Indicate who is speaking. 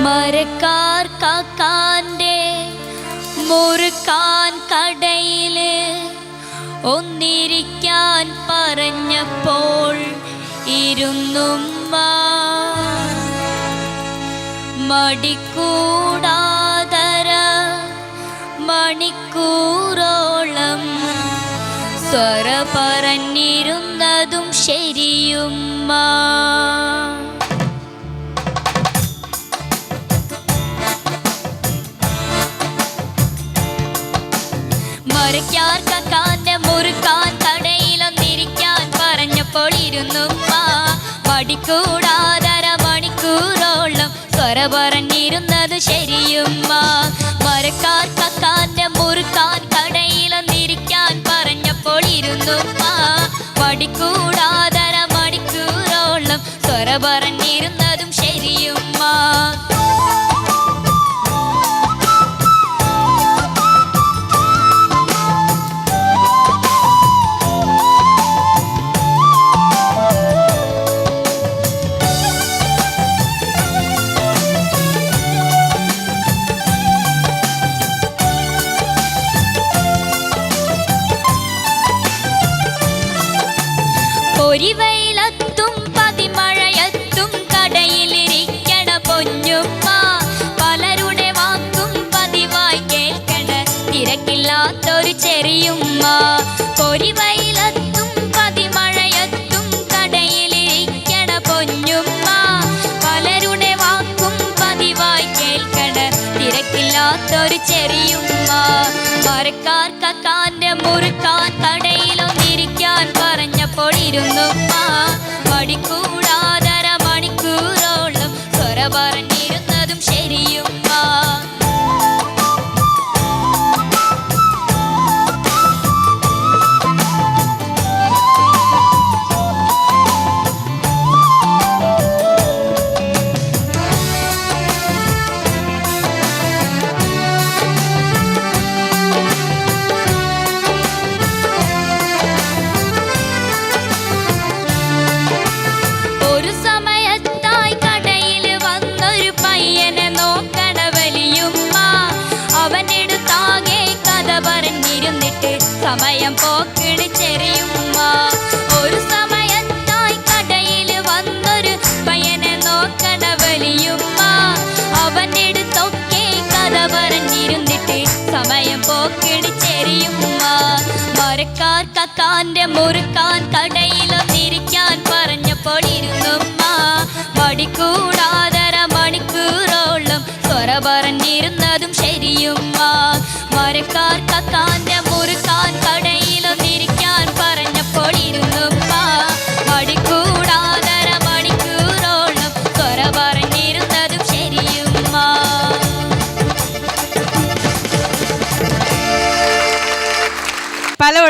Speaker 1: മരക്കാർ കാക്കാന്റെ മുറുക്കാൻ കടയില് ഒന്നിരിക്കാൻ പറഞ്ഞപ്പോൾ ഇരുന്നുമ്മ മടിക്കൂടാതര മണിക്കൂറോളം സ്വര പറഞ്ഞിരുന്നതും ശരിയുമ്മ. മരക്കാർ കാക്കാന്റെ മുറുക്കാൻ കടയിലൊന്നിരിക്കാൻ പറഞ്ഞപ്പോൾ ഇരുന്നുമ്മ മടിക്കൂടാതര മണിക്കൂറോളം സ്വര പറഞ്ഞിരുന്നത് ശരിയുമ്മ. മരക്കാർ കാക്കാന്റെ മുറുക്കാൻ കടയിലൊന്നിരിക്കാൻ പറഞ്ഞപ്പോൾ ഇരുന്നുമ്മ മടിക്കൂടാതര മണിക്കൂറോളം സ്വര പറഞ്ഞിരുന്നതും ശരിയുമ്മ. പൊരിവെയിലത്തും പതിമഴയത്തും കടയിലിരിക്കണ പൊന്നുമ്മ പലരുടെ വാക്കും പതിവായി കേൾക്കണ തിരക്കില്ലാത്തൊരു ചെറിയുമ്മ. പൊരിവെയിലത്തും പതിമഴയത്തും കടയിലിരിക്കണ പൊന്നുമ്മ പലരുടെ വാക്കും പതിവായി കേൾക്കണ തിരക്കില്ലാത്തൊരു ചെറിയുമ്മ. മരക്കാർ കാക്കാന്റെ മുറുക്കാൻ കടയിലൊന്നിരിക്കാൻ പറഞ്ഞപ്പോൾ ഇരുന്നുമ്മ മടിക്കൂടാതര മണിക്കൂറോളം സ്വര പറഞ്ഞിരുന്നതും ശരിയുമ്മ. സമയം പോക്കിട് ചെറിയുമ്മ. ഒരു സമയത്തായി കടയിൽ വന്നൊരു പയ്യനെ നോക്കണ വലിയുമ്മ അവൻ്റെ അടുത്തൊക്കെ കഥ പറഞ്ഞിരുന്നിട്ട് സമയം പോക്കിട് ചെറിയുമ്മ. മരക്കാർ കാക്കാന്റെ മുറുക്കാൻ കടയിലൊന്നിരിക്കാൻ പറഞ്ഞപ്പോൾ ഇരുന്നുമ്മ മടിക്കൂടാതര മണിക്കൂറോളം സ്വര പറഞ്ഞിരുന്നതും ശരിയുമ്മ. മരക്കാർ കാക്കാൻ